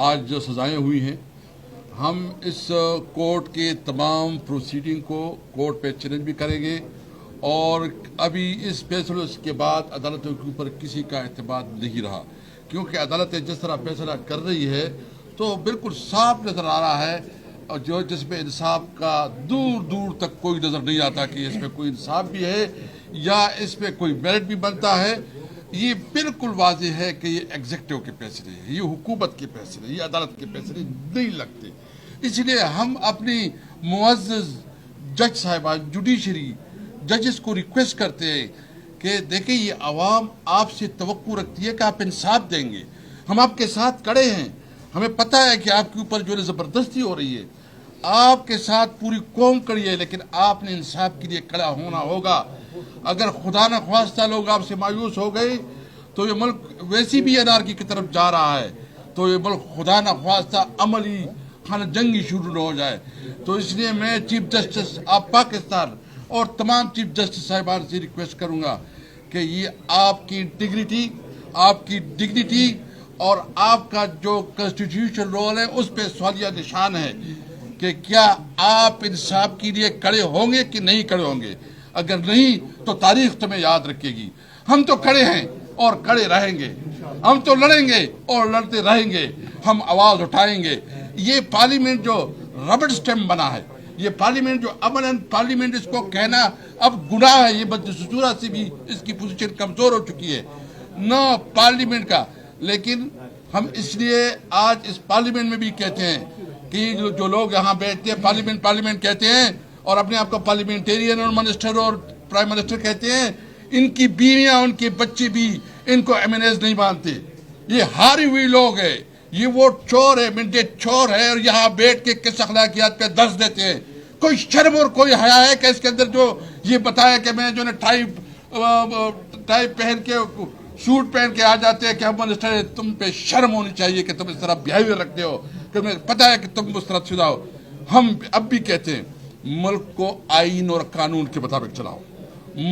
آج جو سزائیں ہوئی ہیں، ہم اس کورٹ کے تمام پروسیڈنگ کو کورٹ پہ چیلنج بھی کریں گے، اور ابھی اس فیصلے کے بعد عدالتوں کے اوپر کسی کا اعتماد نہیں رہا، کیونکہ عدالتیں جس طرح فیصلہ کر رہی ہے تو بالکل صاف نظر آ رہا ہے، اور جس میں انصاف کا دور دور تک کوئی نظر نہیں آتا کہ اس میں کوئی انصاف بھی ہے یا اس میں کوئی میرٹ بھی بنتا ہے۔ یہ بالکل واضح ہے کہ یہ ایگزیکٹو کے فیصلے ہیں، یہ حکومت کے فیصلے، یہ عدالت کے فیصلے نہیں لگتے۔ اس لیے ہم اپنی معزز جج صاحبان، جوڈیشری ججز کو ریکویسٹ کرتے ہیں کہ دیکھیں یہ عوام آپ سے توقع رکھتی ہے کہ آپ انصاف دیں گے، ہم آپ کے ساتھ کھڑے ہیں، ہمیں پتہ ہے کہ آپ کے اوپر جو ہے زبردستی ہو رہی ہے، آپ کے ساتھ پوری قوم کھڑی ہے، لیکن آپ نے انصاف کے لیے کھڑا ہونا ہوگا۔ اگر خدا نہ خواستہ لوگ آپ سے مایوس ہو گئے تو یہ ملک ویسی بھی انارکی کی طرف جا رہا ہے، تو یہ ملک خدا نہ خواستہ عملی خانہ جنگی شروع نہ ہو جائے۔ تو اس لیے میں چیف جسٹس آف پاکستان اور تمام چیف جسٹس صاحبان سے ریکویسٹ کروں گا کہ یہ آپ کی انٹیگریٹی، آپ کی ڈگنیٹی اور آپ کا جو کنسٹیٹیوشن رول ہے اس پہ سوالیہ نشان ہے کہ کیا آپ انصاف کے لیے کھڑے ہوں گے کہ نہیں کھڑے ہوں گے۔ اگر نہیں تو تاریخ تمہیں یاد رکھے گی۔ ہم تو کھڑے ہیں اور کھڑے رہیں گے، ہم تو لڑیں گے اور لڑتے رہیں گے، ہم آواز اٹھائیں گے۔ یہ پارلیمنٹ جو ربڑ سٹیمپ بنا ہے، یہ پارلیمنٹ جو عملاً پارلیمنٹ اس کو کہنا اب گناہ ہے، یہ بدستورات سے بھی اس کی پوزیشن کمزور ہو چکی ہے نہ پارلیمنٹ کا۔ لیکن ہم اس لیے آج اس پارلیمنٹ میں بھی کہتے ہیں کہ جو لوگ یہاں بیٹھتے ہیں پارلیمنٹ کہتے ہیں اور اپنے آپ کو پارلیمنٹیرین اور منسٹر اور پرائم منسٹر کہتے ہیں، ان کی بیویاں ان کے بچے بھی ان کو MNAs نہیں مانتے۔ یہ ہاری ہوئی لوگ ہیں، یہ ووٹ چور ہے، مینڈیٹ چور ہے، اور یہاں بیٹھ کے کس اخلاقیات پہ درس دیتے ہیں۔ کوئی شرم اور کوئی حیا ہے کہ اس کے اندر جو یہ بتایا کہ میں جو ٹائی پہن کے سوٹ پہن کے آ جاتے ہیں کہ ہم منسٹر ہیں، تم پہ شرم ہونی چاہیے کہ تم اس طرح بیہیویئر رکھتے ہو، کہ تمہیں پتہ ہے کہ تم اس طرح شدہ ہو۔ ہم اب بھی کہتے ہیں ملک کو آئین اور قانون کے مطابق چلاؤ،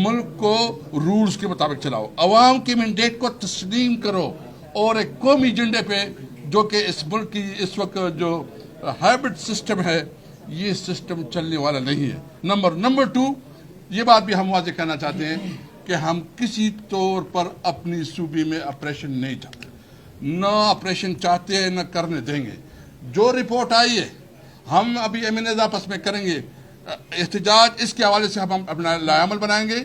ملک کو رولز کے مطابق چلاؤ، عوام کے مینڈیٹ کو تسلیم کرو، اور ایک قومی ایجنڈے پہ جو کہ اس ملک کی اس وقت جو ہائبرڈ سسٹم ہے، یہ سسٹم چلنے والا نہیں ہے۔ نمبر 2، یہ بات بھی ہم واضح کرنا چاہتے ہیں کہ ہم کسی طور پر اپنی صوبے میں آپریشن نہیں چاہتے، نہ آپریشن چاہتے ہیں، نہ کرنے دیں گے۔ جو رپورٹ آئی ہے ہم ابھی MNAs آپس میں کریں گے احتجاج، اس کے حوالے سے ہم اپنا لائحہ عمل بنائیں گے۔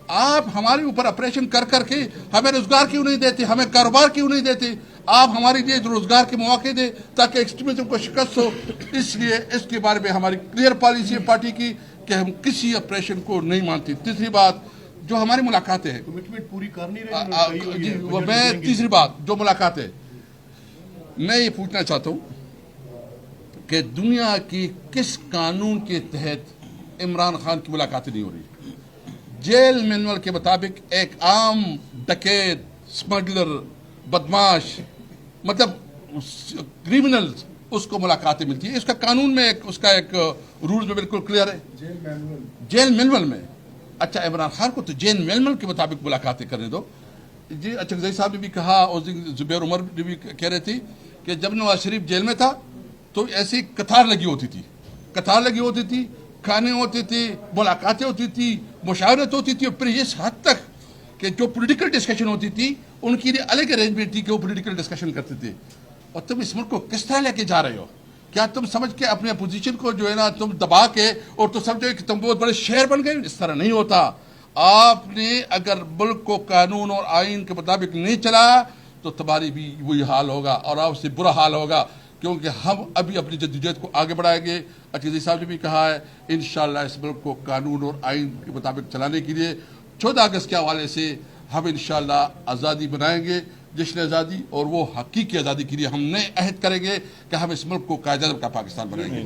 آپ ہمارے اوپر آپریشن کر کے ہمیں روزگار کیوں نہیں دیتے، ہمیں کاروبار کیوں نہیں دیتے؟ آپ ہمارے لیے روزگار کے مواقع دیں تاکہ ایکسٹریمزم کو شکست ہو۔ اس لیے اس کے بارے میں ہماری کلیئر پالیسی ہے پارٹی کی کہ ہم کسی آپریشن کو نہیں مانتے۔ تیسری بات جو ہماری ملاقاتیں ہیں، کمٹمنٹ پوری کر نہیں رہے میں تیسری بات جو ملاقاتیں، میں یہ پوچھنا چاہتا ہوں کہ دنیا کی کس قانون کے تحت عمران خان کی ملاقاتیں نہیں ہو رہی؟ جیل مینول کے مطابق ایک عام ڈکیت، سمگلر، بدماش، مطلب کریمنل، اس کو ملاقاتیں ملتی ہیں۔ اس کا قانون میں اس کا ایک رولز میں بالکل کلیئر ہے، جیل مینول میں۔ اچھا، عمران خان کو تو جیل مینول کے مطابق ملاقاتیں کرنے دو۔ جی اچھا، صاحب نے بھی کہا اور زبیر عمر نے بھی کہہ رہے تھے کہ جب نواز شریف جیل میں تھا تو ایسی قطار لگی ہوتی تھی، کھانے ہوتے تھے، ملاقاتیں ہوتی تھی، مشاورت ہوتی تھی، اور پھر اس حد تک کہ جو پولیٹیکل ڈسکشن ہوتی تھی ان کے لیے الگ ارینجمنٹ تھی کہ وہ پولیٹیکل ڈسکشن کرتے تھے۔ اور تم اس ملک کو کس طرح لے کے جا رہے ہو؟ کیا تم سمجھ کے اپنے اپوزیشن کو جو ہے نا تم دبا کے اور تو سمجھو کہ تم بہت بڑے شہر بن گئے؟ اس طرح نہیں ہوتا۔ آپ نے اگر ملک کو قانون اور آئین کے مطابق نہیں چلا تو تمہاری بھی وہی حال ہوگا اور آپ سے برا حال ہوگا، کیونکہ ہم ابھی اپنی جدوجہد کو آگے بڑھائیں گے۔ عزیز صاحب نے بھی کہا ہے انشاءاللہ اس ملک کو قانون اور آئین کے مطابق چلانے کے لیے 14 اگست کے حوالے سے ہم انشاءاللہ آزادی بنائیں گے، جشن آزادی، اور وہ حقیقی آزادی کے لیے ہم نئے عہد کریں گے کہ ہم اس ملک کو قائد اعظم کا پاکستان بنائیں گے۔